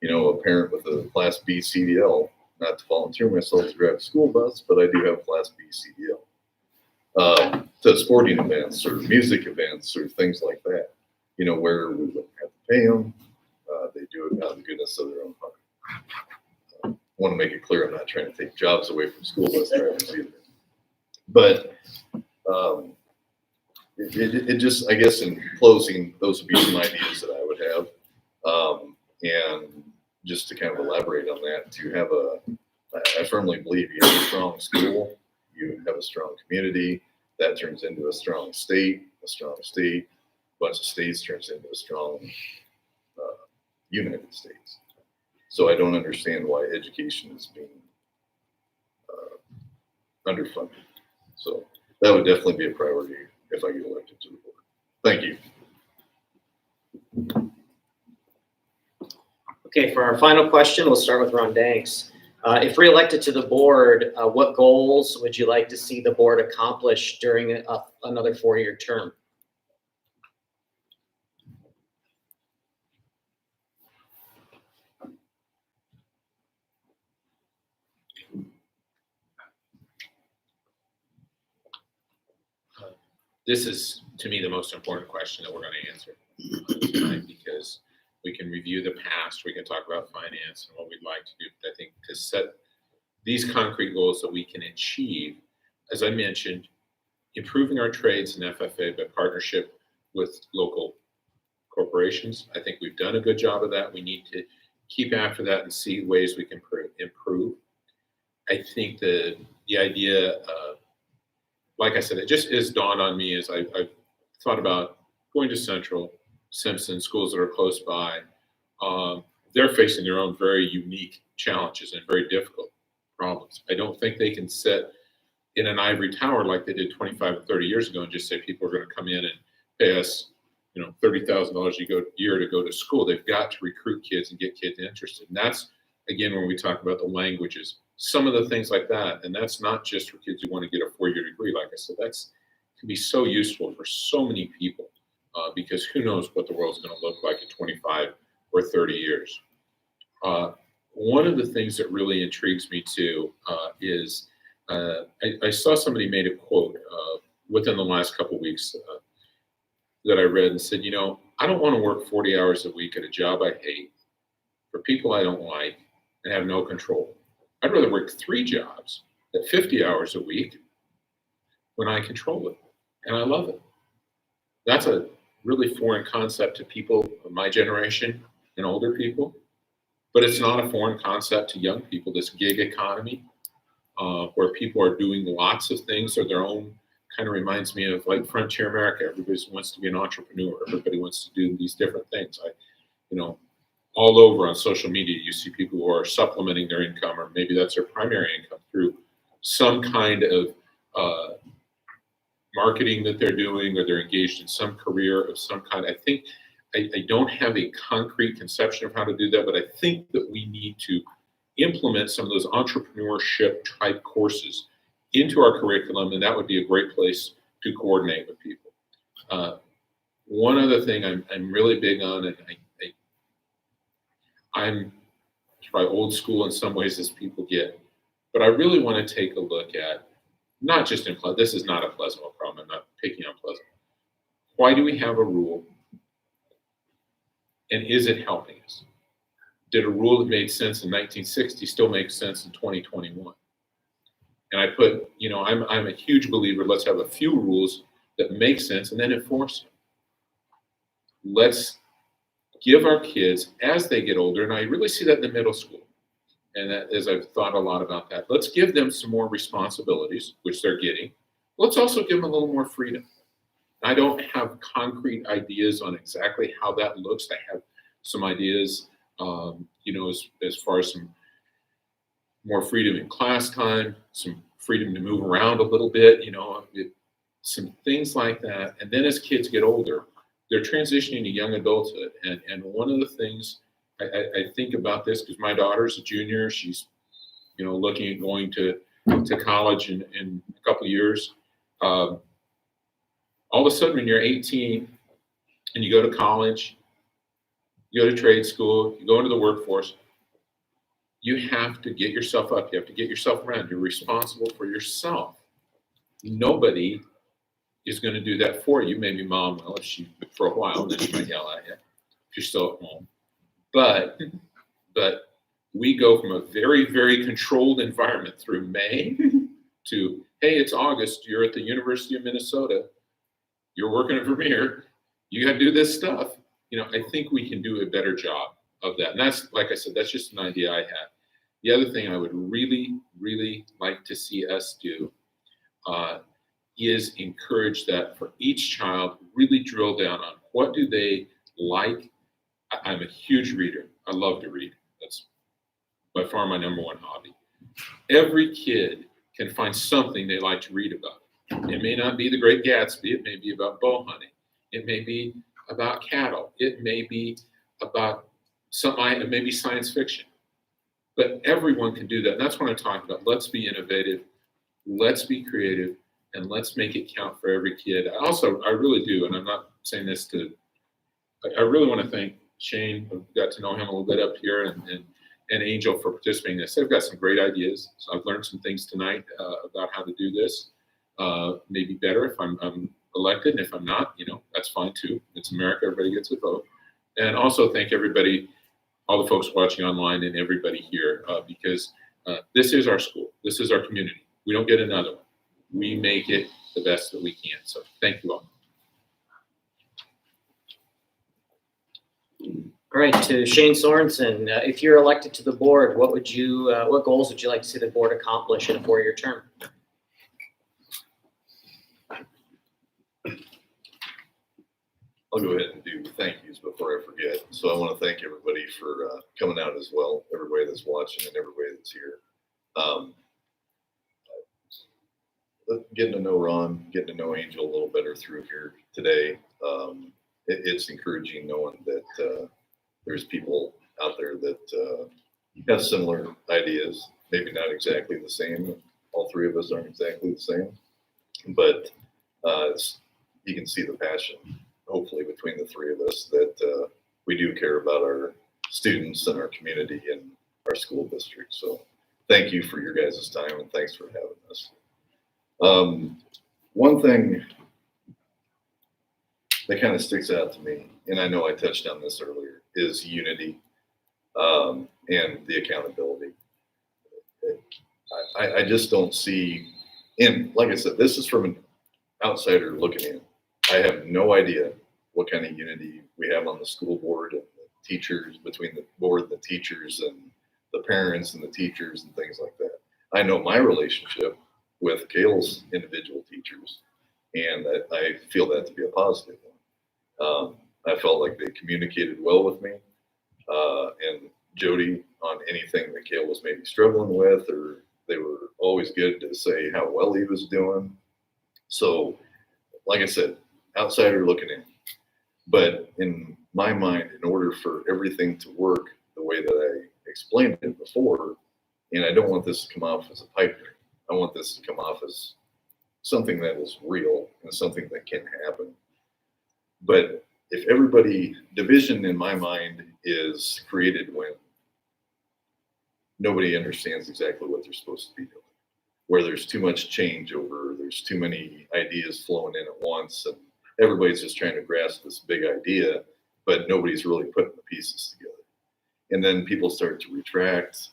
a parent with a Class B CDL, not to volunteer myself to drive a school bus, but I do have a Class B CDL. To sporting events or music events or things like that, where we wouldn't have to pay them. They do it out of the goodness of their own heart. I want to make it clear I'm not trying to take jobs away from school bus drivers either. But it just, I guess in closing, those would be some ideas that I would have. And just to kind of elaborate on that, to have I firmly believe you have a strong school, you have a strong community, that turns into a strong state. bunch of states turns into a strong United States. So I don't understand why education is being underfunded. So that would definitely be a priority if I get elected to the board. Thank you. Okay, for our final question, we'll start with Ron Danks. If reelected to the board, what goals would you like to see the board accomplish during another 4-year term? This is, to me, the most important question that we're going to answer tonight, because we can review the past, we can talk about finance and what we'd like to do. But I think to set these concrete goals that we can achieve, as I mentioned, improving our trades and FFA by partnership with local corporations. I think we've done a good job of that. We need to keep after that and see ways we can improve. I think the idea of, like I said, it just is dawned on me as I've thought about going to Central, Simpson, schools that are close by. They're facing their own very unique challenges and very difficult problems. I don't think they can sit in an ivory tower like they did 25 or 30 years ago and just say people are going to come in and pay us, $30,000 a year to go to school. They've got to recruit kids and get kids interested. And that's, again, when we talk about the languages, some of the things like that. And that's not just for kids who want to get a 4-year degree. Like I said, that's can be so useful for so many people because who knows what the world's going to look like in 25 or 30 years. One of the things that really intrigues me too is I saw somebody made a quote within the last couple of weeks that I read and said, I don't want to work 40 hours a week at a job I hate for people I don't like and have no control. I'd rather work 3 jobs at 50 hours a week when I control it and I love it. That's a really foreign concept to people of my generation and older people, but it's not a foreign concept to young people, this gig economy where people are doing lots of things or their own. Kind of reminds me of like Frontier America. Everybody wants to be an entrepreneur. Everybody wants to do these different things. All over on social media, you see people who are supplementing their income, or maybe that's their primary income through some kind of marketing that they're doing, or they're engaged in some career of some kind. I think I don't have a concrete conception of how to do that, but I think that we need to implement some of those entrepreneurship type courses into our curriculum, and that would be a great place to coordinate with people. One other thing I'm really big on, and I'm probably old school in some ways as people get, but I really want to take a look at, not just in Pleasantville, this is not a Pleasantville problem, I'm not picking on Pleasantville. Why do we have a rule? And is it helping us? Did a rule that made sense in 1960 still make sense in 2021? And I put, I'm a huge believer, let's have a few rules that make sense and then enforce them. Let's give our kids, as they get older, and I really see that in the middle school, and that, as I've thought a lot about that, let's give them some more responsibilities, which they're getting. Let's also give them a little more freedom. I don't have concrete ideas on exactly how that looks. I have some ideas, as far as some more freedom in class time, some freedom to move around a little bit, some things like that. And then as kids get older, they're transitioning to young adulthood. And one of the things I think about this, because my daughter's a junior, she's, looking at going to college in a couple of years. All of a sudden, when you're 18 and you go to college, you go to trade school, you go into the workforce, you have to get yourself up. You have to get yourself around. You're responsible for yourself. Nobody is going to do that for you. Maybe mom will, if she, for a while, then she might yell at you if you're still at home. But we go from a very, very controlled environment through May to, hey, it's August. You're at the University of Minnesota. You're working at Vermeer. You got to do this stuff. I think we can do a better job of that. And that's, like I said, that's just an idea I had. The other thing I would really, really like to see us do is encourage that for each child, really drill down on What do they like? I'm a huge reader. I love to read. That's by far my number one hobby. Every kid can find something they like to read about. It may not be The Great Gatsby. It may be about bow hunting. It may be about cattle. It may be about it may be science fiction. But everyone can do that. And that's what I'm talking about. Let's be innovative. Let's be creative. And let's make it count for every kid. I really do, and I'm not saying this I really want to thank Shane. I've got to know him a little bit up here, and Angel for participating in this. They've got some great ideas. So I've learned some things tonight about how to do this. Maybe better if I'm elected, and if I'm not, that's fine too. It's America, everybody gets a vote. And also thank everybody, all the folks watching online and everybody here, because this is our school. This is our community. We don't get another one. We make it the best that we can. So thank you all. All right, to Shane Sorensen, if you're elected to the board, what goals would you like to see the board accomplish in a 4-year term? I'll go ahead and do thank yous before I forget. So I want to thank everybody for coming out as well, everybody that's watching and everybody that's here. Getting to know Ron, getting to know Angel a little better through here today. It's encouraging knowing that there's people out there that have similar ideas, maybe not exactly the same. All three of us aren't exactly the same, but you can see the passion, hopefully, between the three of us that we do care about our students and our community and our school district. So thank you for your guys' time, and thanks for having us. One thing that kind of sticks out to me, and I know I touched on this earlier, is unity and the accountability. I just don't see, and like I said, this is from an outsider looking in. I have no idea what kind of unity we have on the school board and the teachers, between the board, the teachers, and the parents and the teachers and things like that. I know my relationship with Kale's individual teachers, and I feel that to be a positive one. I felt like they communicated well with me, and Jody on anything that Kale was maybe struggling with, or they were always good to say how well he was doing. So, like I said, outsider looking in. But in my mind, in order for everything to work the way that I explained it before, and I don't want this to come off as a pipe dream. I want this to come off as something that is real and something that can happen. But if division in my mind is created when nobody understands exactly what they're supposed to be doing, where there's too much changeover, there's too many ideas flowing in at once, and everybody's just trying to grasp this big idea, but nobody's really putting the pieces together. And then people start to retract,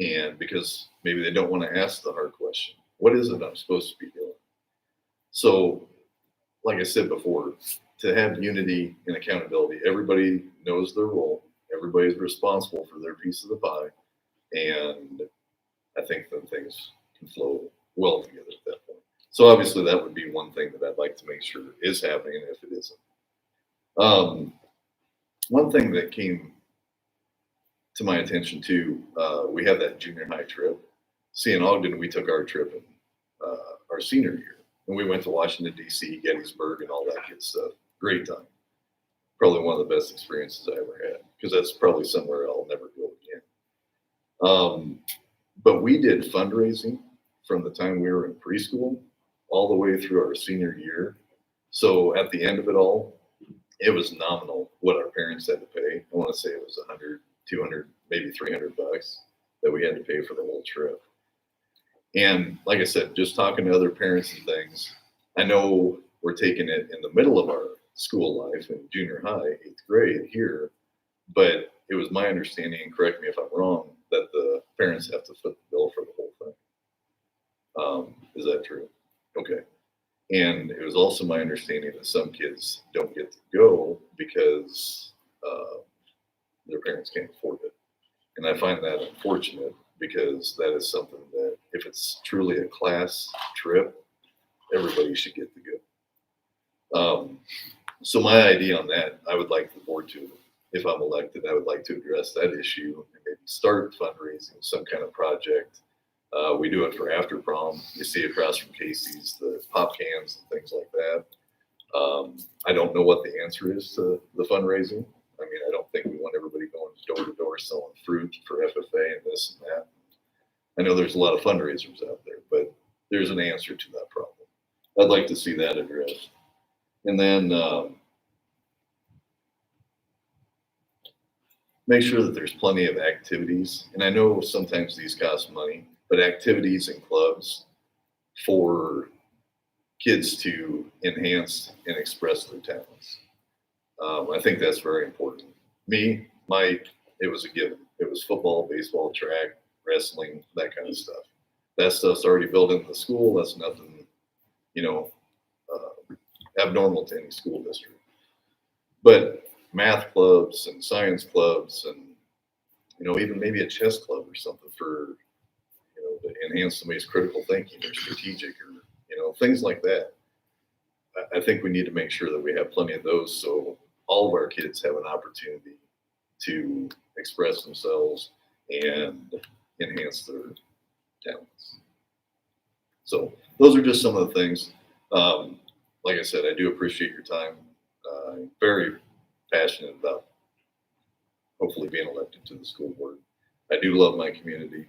and because maybe they don't want to ask the hard question, what is it I'm supposed to be doing? So, like I said before, to have unity and accountability, everybody knows their role, everybody's responsible for their piece of the pie, and I think that things can flow well together at that point. So obviously that would be one thing that I'd like to make sure is happening if it isn't. One thing that came to my attention too, we had that junior high trip. See, in Ogden, we took our trip in our senior year, and we went to Washington, D.C., Gettysburg, and all that good stuff. Great time. Probably one of the best experiences I ever had, because that's probably somewhere I'll never go again. But we did fundraising from the time we were in preschool all the way through our senior year. So at the end of it all, it was nominal what our parents had to pay. I want to say it was $100, $200, maybe $300 that we had to pay for the whole trip. And like I said, just talking to other parents and things, I know we're taking it in the middle of our school life in junior high, 8th grade here, but it was my understanding, and correct me if I'm wrong, that the parents have to foot the bill for the whole thing. Is that true? Okay. And it was also my understanding that some kids don't get to go because their parents can't afford it. And I find that unfortunate, because that is something that if it's truly a class trip, everybody should get to go. So my idea on that, I would like the board to, if I'm elected, I would like to address that issue and maybe start fundraising some kind of project. We do it for after prom. You see across from Casey's, the pop cans and things like that. I don't know what the answer is to the fundraising. I mean, I don't think we want everybody going door to door selling fruit for FFA and this and that. I know there's a lot of fundraisers out there, but there's an answer to that problem. I'd like to see that addressed. And then make sure that there's plenty of activities. And I know sometimes these cost money, but activities and clubs for kids to enhance and express their talents. I think that's very important. It was a given. It was football, baseball, track, wrestling, that kind of stuff. That stuff's already built into the school. That's nothing, abnormal to any school district. But math clubs and science clubs and, even maybe a chess club or something for, to enhance somebody's critical thinking or strategic or, things like that. I think we need to make sure that we have plenty of those so all of our kids have an opportunity to express themselves and enhance their talents. So those are just some of the things. Like I said, I do appreciate your time. I'm very passionate about hopefully being elected to the school board. I do love my community,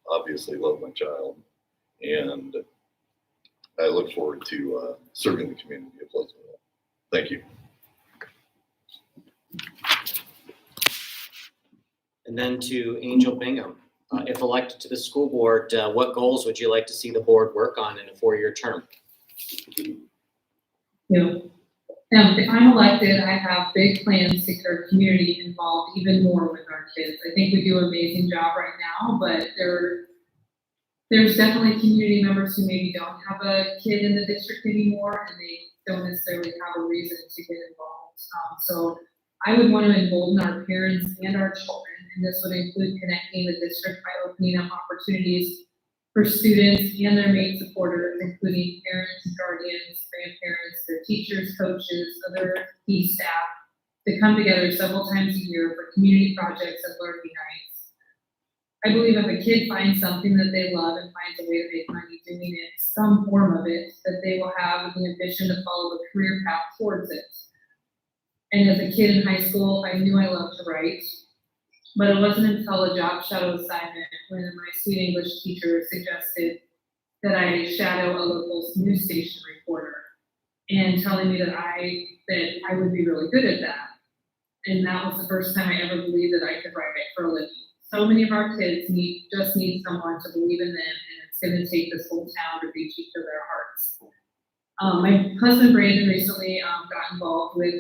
obviously love my child, and I look forward to serving the community of Pleasantville. Thank you. And then to Angel Bingham, if elected to the school board, what goals would you like to see the board work on in a 4-year term? If I'm elected, I have big plans to get our community involved even more with our kids. I think we do an amazing job right now, but there's definitely community members who maybe don't have a kid in the district anymore, and they don't necessarily have a reason to get involved. So I would want to embolden our parents and our children, and this would include connecting the district by opening up opportunities for students and their main supporters, including parents, guardians, grandparents, their teachers, coaches, other key staff, to come together several times a year for community projects and learning nights. I believe if a kid finds something that they love and finds a way to make money doing it, some form of it, that they will have the ambition to follow the career path towards it. And as a kid in high school, I knew I loved to write, but it wasn't until a job shadow assignment when my sweet English teacher suggested that I shadow a local news station reporter and telling me that I would be really good at that. And that was the first time I ever believed that I could write it for a living. So many of our kids just need someone to believe in them, and it's going to take this whole town to reach each of their hearts. My husband Brandon recently got involved with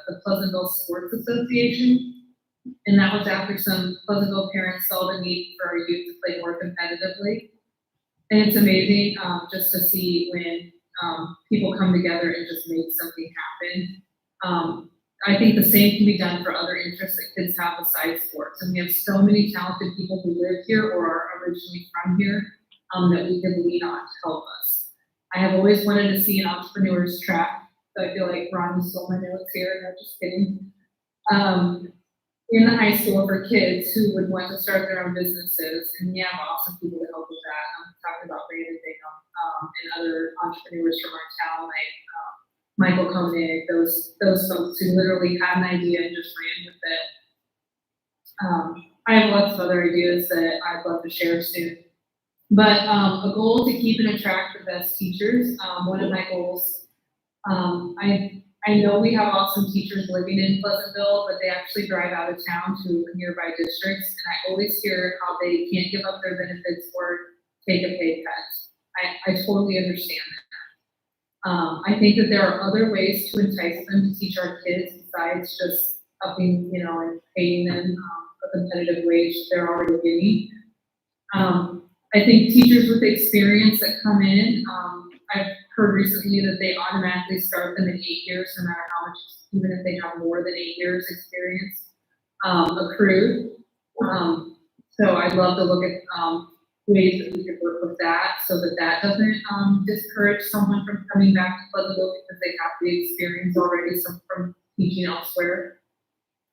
the Pleasantville Sports Association. And that was after some Pleasantville parents saw the need for our youth to play more competitively. And it's amazing just to see when people come together and just make something happen. I think the same can be done for other interests that kids have besides sports. And we have so many talented people who live here or are originally from here that we can lean on to help us. I have always wanted to see an entrepreneur's track. So I feel like Ron stole my notes here. No, just kidding. In the high school for kids who would want to start their own businesses, and we have awesome people to help with that. I'm talking about Brandon Bingham and other entrepreneurs from our town, like Michael Koenig, those folks who literally had an idea and just ran with it. I have lots of other ideas that I'd love to share soon. But a goal to keep and attract the best teachers. One of my goals, I know we have awesome teachers living in Pleasantville, but they actually drive out of town to nearby districts. And I always hear how they can't give up their benefits or take a pay cut. I totally understand that. I think that there are other ways to entice them to teach our kids besides just upping, and paying them a competitive wage they're already getting. I think teachers with experience that come in, I've heard recently that they automatically start them in 8 years, no matter how much, even if they have more than 8 years experience accrued. So I'd love to look at ways that we could work with that so that that doesn't discourage someone from coming back to Pleasantville because they have the experience already from teaching elsewhere.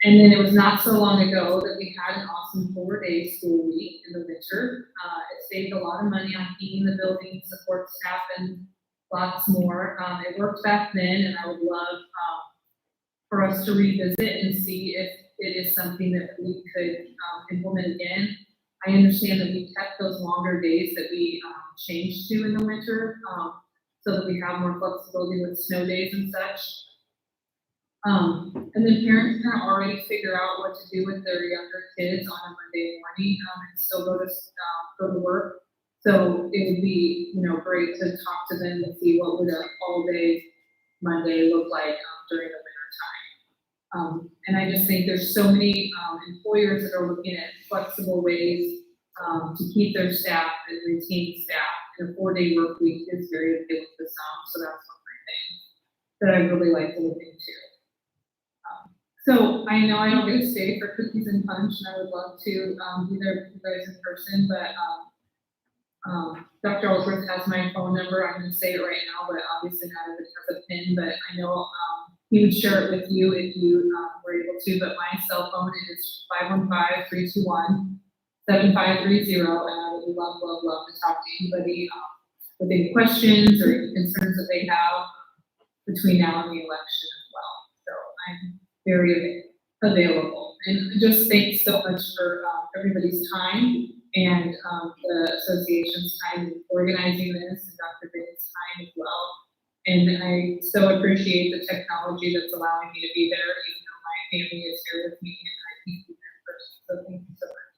And then it was not so long ago that we had an awesome 4-day school week in the winter. It saved a lot of money on heating the building, support staff, and lots more. It worked back then, and I would love for us to revisit and see if it is something that we could implement again. I understand that we kept those longer days that we changed to in the winter, so that we have more flexibility with snow days and such. And then parents kind of already figure out what to do with their younger kids on a Monday morning and still go to work. So it would be, great to talk to them and see what would an all-day Monday look like during the winter time. And I just think there's so many employers that are looking at flexible ways to keep their staff and retain staff. And a 4-day work week is very appealing to some, so that's one thing that I'd really like to look into. So I know I don't get to stay for cookies and punch, and I would love to be there with you guys in person, but Dr. Ellsworth has my phone number. I'm going to say it right now, but obviously not everybody has a PIN, but I know he would share it with you if you were able to, but my cell phone is 515-321-7530, and I would love to talk to anybody with any questions or any concerns that they have between now and the election as well. So I'm very available, and just thanks so much for everybody's time and the association's time in organizing this, and Dr. Bates' time as well. And I so appreciate the technology that's allowing me to be there, even though my family is here with me and I can't be there in person. So thank you so much.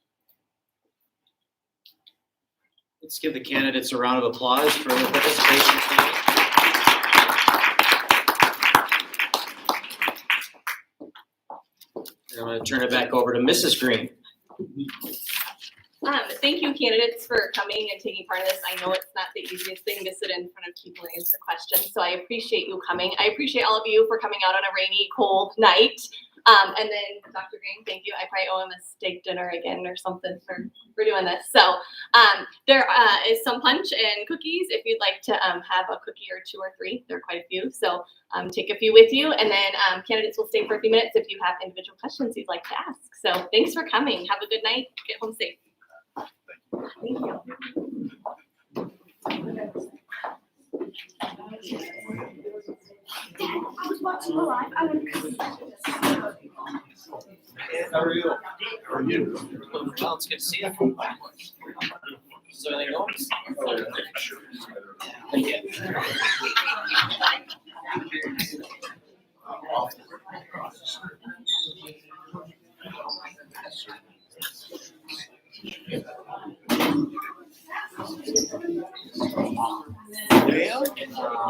Let's give the candidates a round of applause for their participation tonight. I'm going to turn it back over to Mrs. Green. Thank you, candidates, for coming and taking part in this. I know it's not the easiest thing to sit in front of people and answer questions, so I appreciate you coming. I appreciate all of you for coming out on a rainy, cold night. And then Dr. Green, thank you. I probably owe him a steak dinner again or something for doing this. So there is some punch and cookies if you'd like to have a cookie or 2 or 3. There are quite a few, so take a few with you. And then candidates will stay for a few minutes if you have individual questions you'd like to ask. So thanks for coming. Have a good night. Get home safe. Thank you. I was watching the live. I want to. How are you? How are you? Well, it's good to see you. So anything else? Thank you.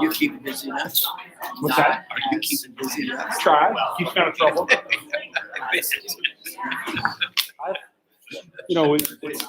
You keep busy enough. What's that? Are you keeping busy enough? Try. Keeps me out of trouble. It's